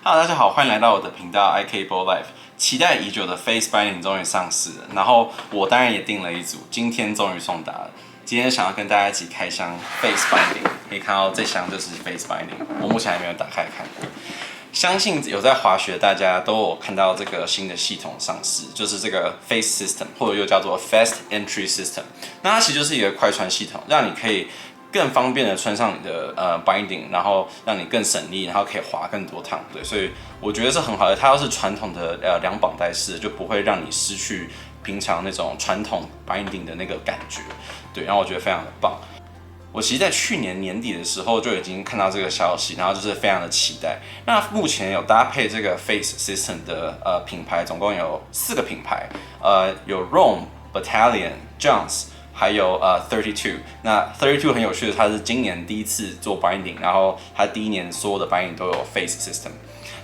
Hello，大家好，欢迎来到我的频道 IK Bowl Life。期待已久的 Face Binding 终于上市了，然后我当然也订了一组，今天终于送达了。今天想要跟大家一起开箱 Face Binding， 可以看到这箱就是 Face Binding， 我目前还没有打开看过。相信有在滑雪，大家都有看到这个新的系统上市，就是这个 Face System， 或者又叫做 Fast Entry System。那它其实就是一个快穿系统，让你可以更方便的穿上你的binding， 然后让你更省力，然后可以滑更多趟。对，所以我觉得是很好的。它要是传统的两绑带式，就不会让你失去平常那种传统 binding 的那个感觉。对，然后我觉得非常的棒。我其实，在去年年底的时候就已经看到这个消息，然后就是非常的期待。那目前有搭配这个 Face System 的品牌，总共有4个品牌，有 Roam、Battalion、Jones， 还有32。那32很有趣的，它是今年第一次做 binding， 然后它第一年所有的 binding 都有 Face System。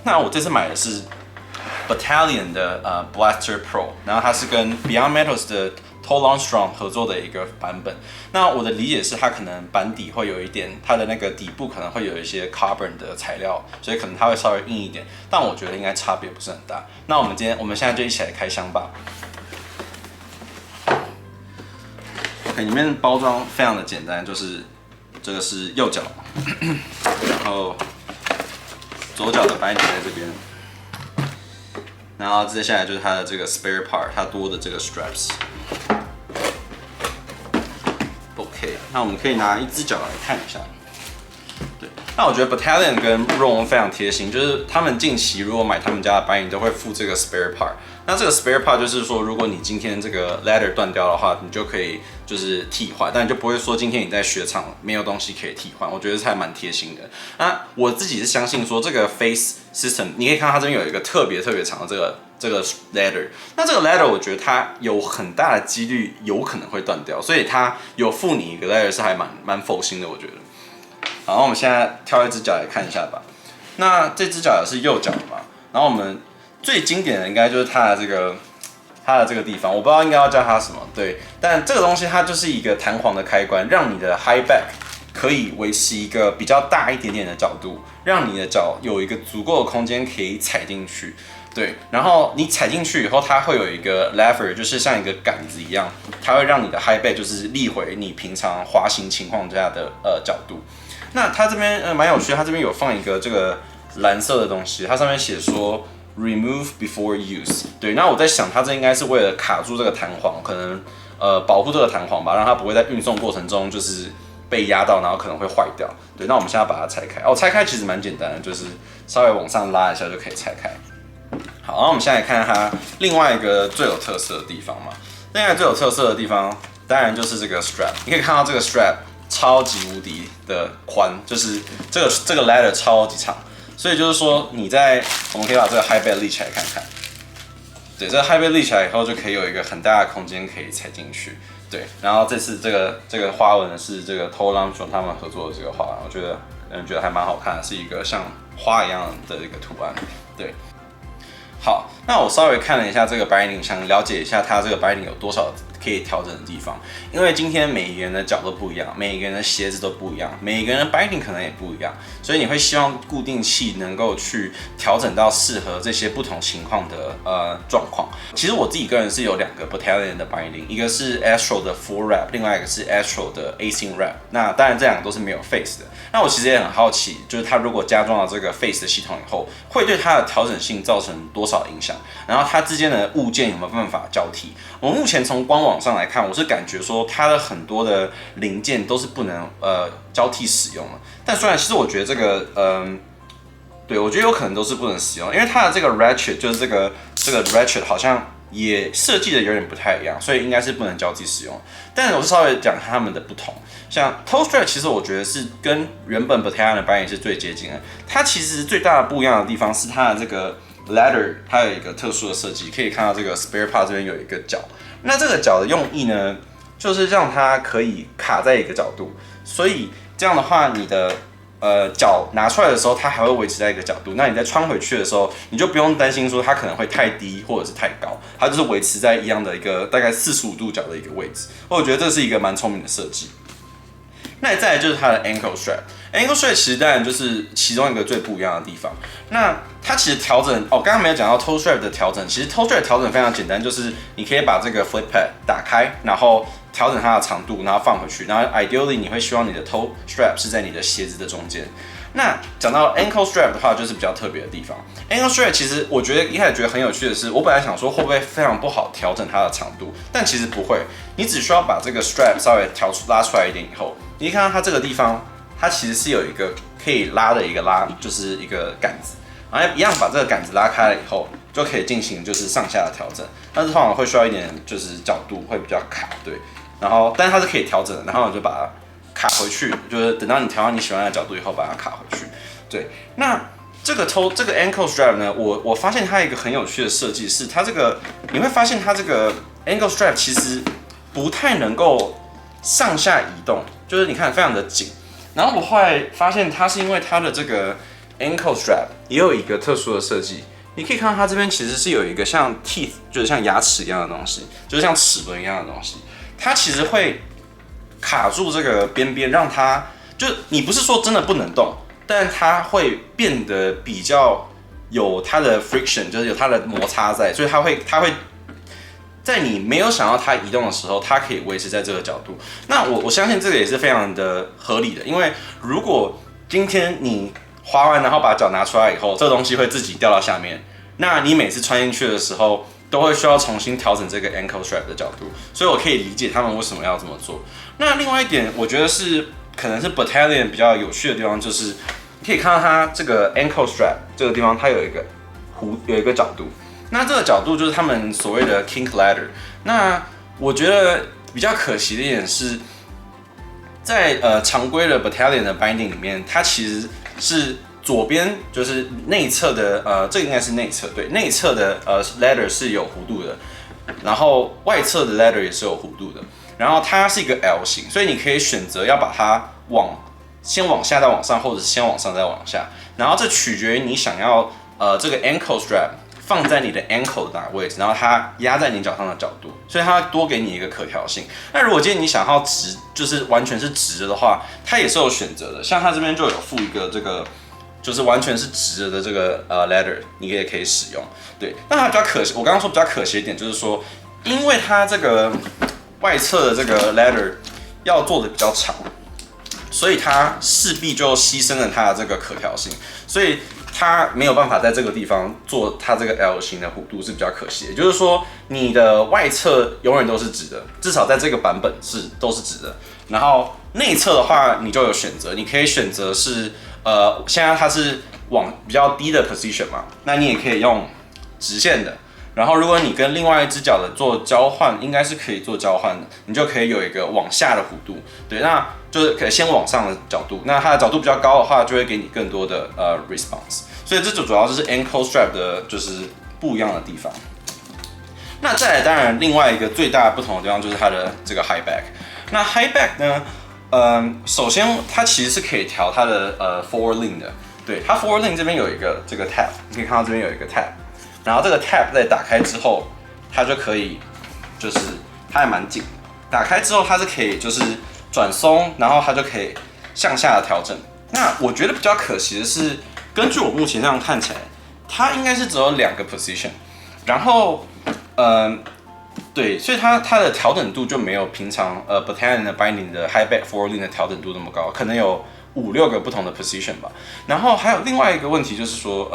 那我这次买的是 Battalion 的Blaster Pro， 然后它是跟 Beyond Metals 的Toll Armstrong 合作的一个版本。那我的理解是，它可能板底会有一点，它的那个底部可能会有一些 carbon 的材料，所以可能它会稍微硬一点。但我觉得应该差别不是很大。那我们现在就一起来开箱吧。OK， 里面包装非常的简单，就是这个是右脚，然后左脚的白底在这边。然后接下来就是它的这个 spare part， 它多的这个 straps。OK， 那我们可以拿一只脚来看一下。对，那我觉得 Battalion 跟 Roam 非常贴心，就是他们近期如果买他们家的binding都会附这个 spare part。那这个 spare part 就是说，如果你今天这个 ladder 断掉的话，你就可以就是替换，但你就不会说今天你在雪场没有东西可以替换。我觉得是还蛮贴心的。那我自己是相信说，这个 Face System， 你可以看到它这边有一个特别长的这个 ladder。那这个 ladder 我觉得它有很大的几率有可能会断掉，所以它有附你一个 ladder 是还蛮佛心的，我觉得。好，我们现在挑一只脚来看一下吧。那这只脚也是右脚嘛，然后我们最经典的应该就是它的这个地方，我不知道应该要叫它什么，对，但这个东西它就是一个弹簧的开关，让你的 high back 可以维持一个比较大一点点的角度，让你的脚有一个足够的空间可以踩进去。对，然后你踩进去以后，它会有一个 lever， 就是像一个杆子一样，它会让你的 high back 就是立回你平常滑行情况下的角度。那它这边蛮有趣的，它这边有放一个这个蓝色的东西，它上面写说 remove before use。对，那我在想，它这应该是为了卡住这个弹簧，可能保护这个弹簧吧，让它不会在运送过程中就是被压到，然后可能会坏掉。对，那我们现在把它拆开。拆开其实蛮简单的，就是稍微往上拉一下就可以拆开。好，然后我们现在看看它另外一个最有特色的地方嘛。另外最有特色的地方，当然就是这个 strap。你可以看到这个 strap 超级无敌的宽，就是这个 ladder 超级长，所以就是说我们可以把这个 high back 立起来看看。对，这个 high back 立起来以后，就可以有一个很大的空间可以踩进去。对，然后这次这个花纹是这个 Toll Armstrong 他们合作的这个花纹，我觉得还蛮好看的，是一个像花一样的一个图案。对。好，那我稍微看了一下这个binding，想了解一下它这个binding有多少可以调整的地方。因为今天每一个人的脚都不一样，每一个人的鞋子都不一样，每一个人的binding可能也不一样，所以你会希望固定器能够去调整到适合这些不同情况的状况。其实我自己个人是有2个 Battalion 的binding， 一个是 Astro 的 Full Wrap， 另外一个是 Astro 的 Async Wrap。那当然这2个都是没有 Face 的。那我其实也很好奇，就是它如果加装了这个 Face 的系统以后，会对它的调整性造成多少影响？然后它之间的物件有没有办法交替？我目前从官网上来看，我是感觉说它的很多的零件都是不能交替使用的。但虽然其实我觉得这个对，我觉得有可能都是不能使用，因为它的这个 ratchet 就是这个 ratchet 好像也设计的有点不太一样，所以应该是不能交替使用。但是我是稍微讲它们的不同，像 toe strap 其实我觉得是跟原本 Battalion 的binding是最接近的。它其实最大的不一样的地方是它的这个 ladder， 它有一个特殊的设计，可以看到这个 spare part 这边有一个角。那这个角的用意呢，就是让它可以卡在一个角度，所以这样的话，你的脚拿出来的时候，它还会维持在一个角度。那你再穿回去的时候，你就不用担心说它可能会太低或者是太高，它就是维持在一样的一个大概45度角的一个位置。我觉得这是一个蛮聪明的设计。那再来就是它的 ankle strap。ankle strap 其实当然就是其中一个最不一样的地方。那它其实调整刚刚没有讲到 toe strap 的调整，其实 toe strap 调整非常简单，就是你可以把这个 flip pad 打开，然后调整它的长度，然后放回去，然后 ideally 你会希望你的 toe strap 是在你的鞋子的中间。那讲到 ankle strap 的话，就是比较特别的地方。ankle strap 其实我觉得一开始觉得很有趣的是，我本来想说会不会非常不好调整它的长度，但其实不会。你只需要把这个 strap 稍微拉出来一点以后，你看到它这个地方，它其实是有一个可以拉的就是一个杆子，然后一样把这个杆子拉开了以后，就可以进行就是上下的调整。但是通常会需要一点就是角度会比较卡，对。然后但是它是可以调整的，然后我就把它卡回去，就是等到你调到你喜欢的角度以后，把它卡回去。对，那这个 ankle strap 呢，我发现它有一个很有趣的设计是，它这个你会发现它这个 ankle strap 其实不太能够上下移动，就是你看非常的紧。然后我后来发现它是因为它的这个 ankle strap 也有一个特殊的设计，你可以看到它这边其实是有一个像 teeth， 就是像牙齿一样的东西，就是像齿轮一样的东西，它其实会卡住这个边边，让它就你不是说真的不能动，但它会变得比较有它的 friction， 就是有它的摩擦在，所以它会在你没有想要它移动的时候，它可以维持在这个角度。那我相信这个也是非常的合理的，因为如果今天你滑完然后把脚拿出来以后，这个东西会自己掉到下面，那你每次穿进去的时候都会需要重新调整这个 ankle strap 的角度，所以我可以理解他们为什么要这么做。那另外一点，我觉得是可能是 Battalion 比较有趣的地方，就是你可以看到它这个 ankle strap 这个地方，它有一个角度。那这个角度就是他们所谓的 kink ladder。那我觉得比较可惜的一点是，在常规的 Battalion 的 binding 里面，它其实是左边就是内侧的这个应该是内侧，对，内侧的ladder 是有弧度的，然后外侧的 ladder 也是有弧度的，然后它是一个 L 型，所以你可以选择要把它先往下再往上，或者是先往上再往下，然后这取决于你想要这个 ankle strap 放在你的 ankle 的哪个位置，然后它压在你脚上的角度，所以它多给你一个可调性。那如果今天你想要直，就是完全是直的话，它也是有选择的。像它这边就有附一个这个，就是完全是直的这个ladder， 你也可以使用。对，那它比较可惜，我刚刚说比较可惜一点就是说，因为它这个外侧的这个 ladder 要做的比较长，所以它势必就牺牲了它的这个可调性，所以它没有办法在这个地方做它这个 L 型的弧度是比较可惜的。也就是说，你的外侧永远都是直的，至少在这个版本都是直的。然后内侧的话，你就有选择，你可以选择是现在它是往比较低的 position 嘛，那你也可以用直线的。然后如果你跟另外一只脚的做交换，应该是可以做交换的，你就可以有一个往下的弧度。对，那就是可以先往上的角度，那它的角度比较高的话，就会给你更多的response。所以这主要就是 ankle strap 的就是不一样的地方。那再来，当然另外一个最大不同的地方就是它的这个 high back。那 high back 呢，首先它其实是可以调它的forward lean 的。对，它 forward lean 这边有一个这个 tab， 你可以看到这边有一个 tab。然后这个 tab 在打开之后，它就可以，就是它还蛮紧，打开之后它是可以就是转松，然后它就可以向下的调整。那我觉得比较可惜的是，根据我目前这样看起来，它应该是只有2个 position， 然后对，所以它的调整度就没有平常Battalion 的 binding 的 high back forward lean 的调整度那么高，可能有5-6个不同的 position 吧。然后还有另外一个问题就是说，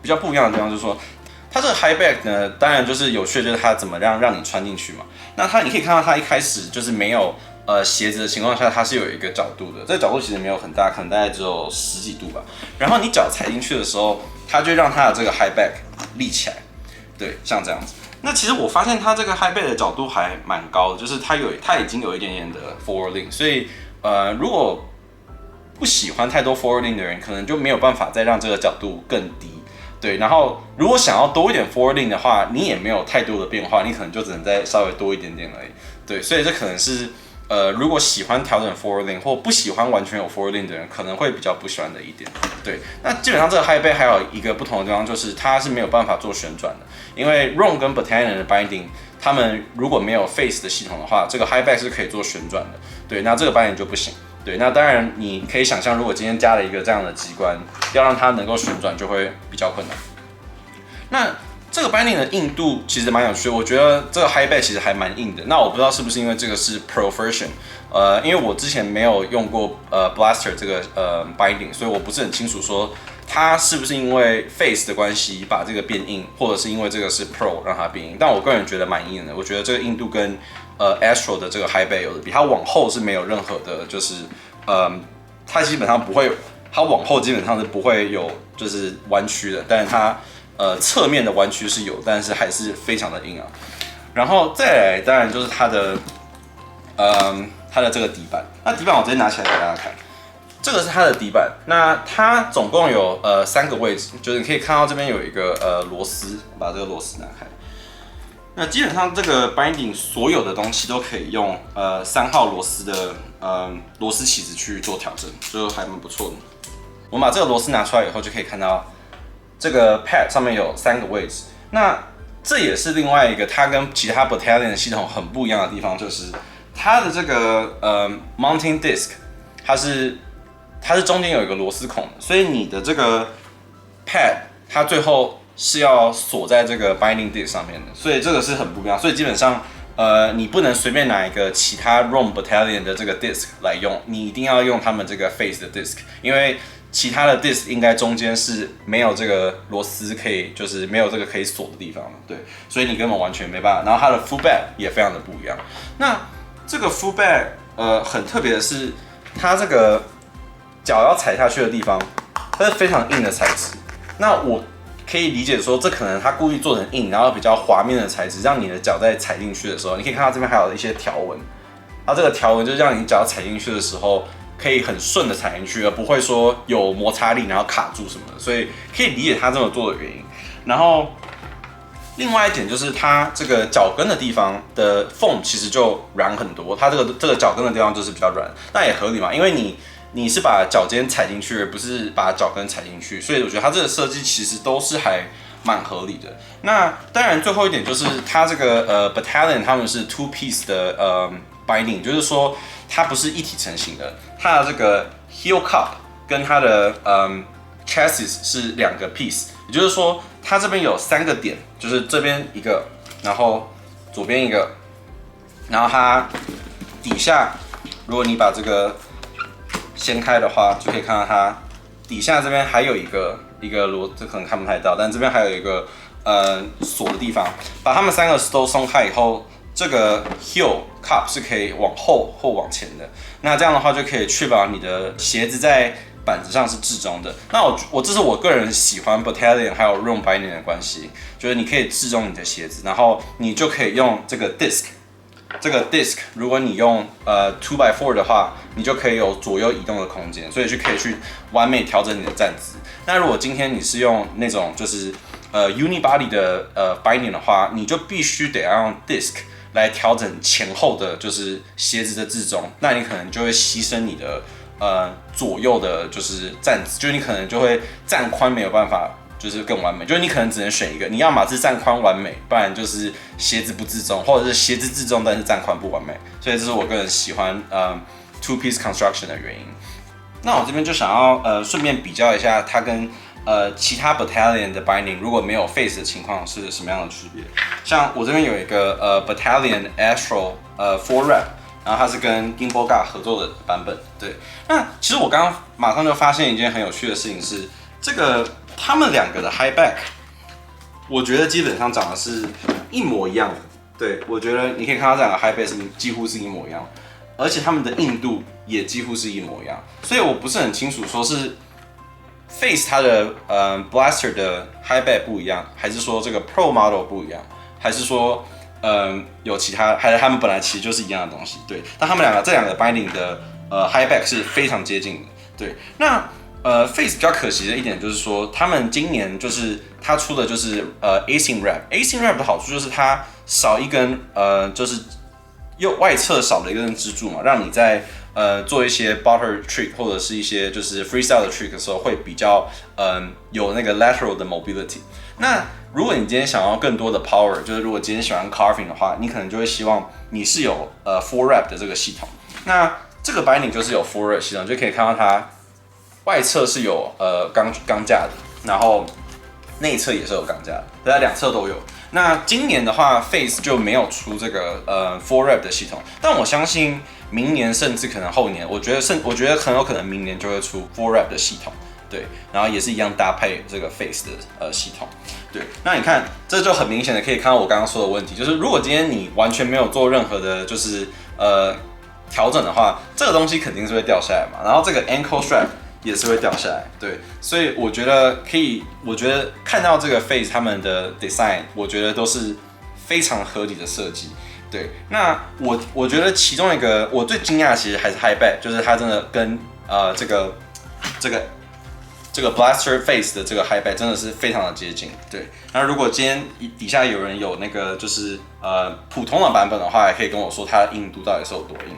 比较不一样的地方就是说，它这个 high back 呢，当然就是有趣的就是它怎么样让你穿进去嘛。那你可以看到它一开始就是没有鞋子的情况下，它是有一个角度的，这个角度其实没有很大，可能大概只有10几度吧。然后你脚踩进去的时候，它就让它的这个 high back 立起来，对，像这样子。那其实我发现它这个 high back 的角度还蛮高的，就是它已经有一点点的 forward lean， 所以如果不喜欢太多 forward lean 的人，可能就没有办法再让这个角度更低。对，然后如果想要多一点 forward lean 的话，你也没有太多的变化，你可能就只能再稍微多一点点而已。对，所以这可能是如果喜欢调整 forward lean 或不喜欢完全有 forward lean 的人，可能会比较不喜欢的一点。对，那基本上这个 high back 还有一个不同的地方，就是它是没有办法做旋转的，因为 Roam 跟 Battalion 的 binding， 他们如果没有 face 的系统的话，这个 high back 是可以做旋转的。对，那这个 binding 就不行。对，那当然你可以想象，如果今天加了一个这样的机关，要让它能够旋转就会比较困难。那这个 binding 的硬度其实蛮有趣的，我觉得这个 high back 其实还蛮硬的。那我不知道是不是因为这个是 Pro version，因为我之前没有用过Blaster 这个binding， 所以我不是很清楚说它是不是因为 face 的关系把这个变硬，或者是因为这个是 Pro 让它变硬。但我个人觉得蛮硬的，我觉得这个硬度跟Astro 的这个 high back 有的比，它往后是没有任何的，就是它基本上不会，它往后基本上是不会有就是弯曲的，但是它侧面的弯曲是有，但是还是非常的硬啊。然后再来，当然就是它的这个底板。那底板我直接拿起来给大家看，这个是它的底板。那它总共有3个位置，就是你可以看到这边有一个螺丝，把这个螺丝拿开。那基本上这个 binding 所有的东西都可以用3号螺丝的螺丝起子去做调整，就还蛮不错的。我们把这个螺丝拿出来以后，就可以看到这个 pad 上面有3个位置。那这也是另外一个它跟其他 Battalion 系统很不一样的地方，就是它的这个mounting disc， 它是中间有一个螺丝孔的，所以你的这个 pad 它最后是要锁在这个 binding disc 上面的，所以这个是很不一样。所以基本上你不能随便拿一个其他 Rome Battalion 的这个 disc 来用，你一定要用他们这个 face 的 disc， 因为其他的 disc 应该中间是没有这个螺丝可以，就是没有这个可以锁的地方的，对，所以你根本完全没办法。然后它的 full back 也非常的不一样。那这个 full back 很特别的是，它这个脚要踩下去的地方，它是非常硬的材质。那我可以理解说，这可能它故意做成硬，然后比较滑面的材质，让你的脚在踩进去的时候，你可以看到这边还有一些条纹，它这个条纹就让你脚踩进去的时候，可以很顺的踩进去，而不会说有摩擦力然后卡住什么的，所以可以理解它这么做的原因。然后另外一点就是它这个脚跟的地方的缝其实就软很多，它这个脚跟的地方就是比较软，那也合理嘛，因为你是把脚尖踩进去，而不是把脚跟踩进去，所以我觉得它这个设计其实都是还蛮合理的。那当然最后一点就是它这个Battalion 他们是 two piece 的binding， 就是说它不是一体成型的，它的这个 heel cup 跟它的chassis 是2个 piece， 也就是说它这边有3个点，就是这边一个，然后左边一个，然后它底下，如果你把这个掀开的话，就可以看到它底下这边还有一个螺，这可能看不太到，但这边还有一个锁的地方。把它们3个都松开以后，这个 heel cup 是可以往后或往前的。那这样的话就可以确保你的鞋子在板子上是置中的。那这是我个人喜欢 Battalion 还有 Rome binding 的关系，就是你可以置中你的鞋子，然后你就可以用这个 disc。这个 disc 如果你用2x4 的话，你就可以有左右移动的空间，所以就可以去完美调整你的站姿。那如果今天你是用那种就是unibody 的binding 的话，你就必须得要用 disc 来调整前后的就是鞋子的置中，那你可能就会牺牲你的左右的就是站姿，就是你可能就会站宽没有办法就是更完美，就是你可能只能选一个，你要么是站宽完美，不然就是鞋子不置中，或者是鞋子置中但是站宽不完美。所以这是我个人喜欢two piece construction 的原因。那我这边就想要顺便比较一下它跟其他 Battalion 的 binding 如果没有 face 的情况是什么样的区别。像我这边有一个Battalion Astro 4 Rep， 然后它是跟 Gimboga 合作的版本。对，那其实我刚刚马上就发现一件很有趣的事情是，这个他们2个的 high back， 我觉得基本上长得是一模一样的。对，我觉得你可以看到这2个 high back 是几乎是一模一样，而且他们的硬度也几乎是一模一样。所以我不是很清楚说是 face 它的Blaster 的 high back 不一样，还是说这个 Pro model 不一样，还是说有其他，还是他们本来其实就是一样的东西。对，但他们这2个 binding 的high back 是非常接近的。对，那face 比较可惜的一点就是说，他们今年就是它出的就是Async Wrap。Async Wrap 的好处就是它少一根就是右外侧少了一根支柱嘛，让你在做一些 butter trick 或者是一些就是 freestyle 的 trick 的时候会比较有那个 lateral 的 mobility。那如果你今天想要更多的 power， 就是如果今天喜欢 carving 的话，你可能就会希望你是有4 wrap 的这个系统。那这个 binding 就是有 forward 系统，就可以看到它外侧是有钢架的，然后内侧也是有钢架的，大家两侧都有。那今年的话 ，Face 就没有出这个Full Wrap 的系统，但我相信明年甚至可能后年，我觉得很有可能明年就会出 Full Wrap 的系统，对，然后也是一样搭配这个 Face 的系统，对。那你看，这就很明显的可以看到我刚刚说的问题，就是如果今天你完全没有做任何的，就是调整的话，这个东西肯定是会掉下来嘛，然后这个 Ankle Strap 也是会掉下来，对，所以我觉得看到这个 Face 他们的 design， 我觉得都是非常合理的设计，对。那我觉得其中一个我最惊讶的其实还是 High Back， 就是它真的跟这个 Blaster Face 的这个 High Back 真的是非常的接近，对。那如果今天底下有人有那个就是普通的版本的话，也可以跟我说它的硬度到底是有多硬。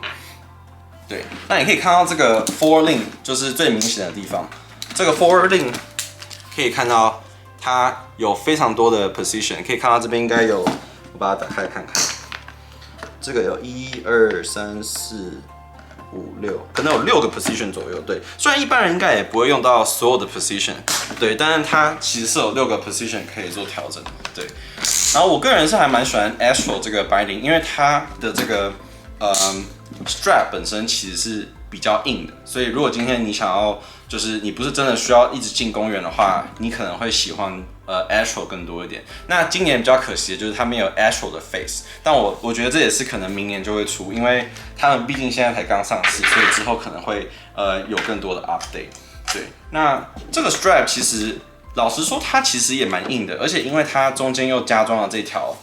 对，那你可以看到这个 forward link 就是最明显的地方。这个 forward link 可以看到它有非常多的 position， 可以看到这边应该有，我把它打开看看，这个有1、2、3、4、5、6，可能有6个 position 左右。对，虽然一般人应该也不会用到所有的 position， 对，但是它其实是有6个 position 可以做调整的。对，然后我个人是还蛮喜欢 Astro 这个 binding， 因为它的这个strap 本身其实是比较硬的，所以如果今天你想要，就是你不是真的需要一直进公园的话，你可能会喜欢Astro 更多一点。那今年比较可惜的就是它没有 Astro 的 face， 但我觉得这也是可能明年就会出，因为他们毕竟现在才刚上市，所以之后可能会有更多的 update。对，那这个 strap 其实老实说它其实也蛮硬的，而且因为它中间又加装了这条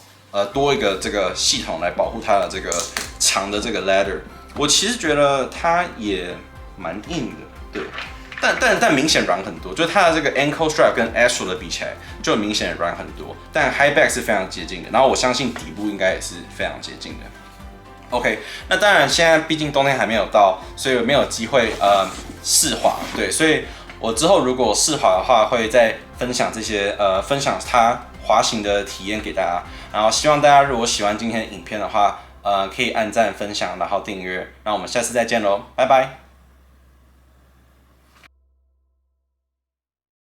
多一个这个系统来保护它的这个长的这个 ladder， 我其实觉得它也蛮硬的，对，但明显软很多，就是它的这个 ankle strap 跟 Astro 的比起来，就明显软很多，但 high back 是非常接近的，然后我相信底部应该也是非常接近的。OK， 那当然现在毕竟冬天还没有到，所以没有机会试滑，对，所以我之后如果试滑的话，会再分享这些分享它滑行的体验给大家，然后希望大家如果喜欢今天的影片的话，可以按赞、分享，然后订阅，那我们下次再见喽，拜拜。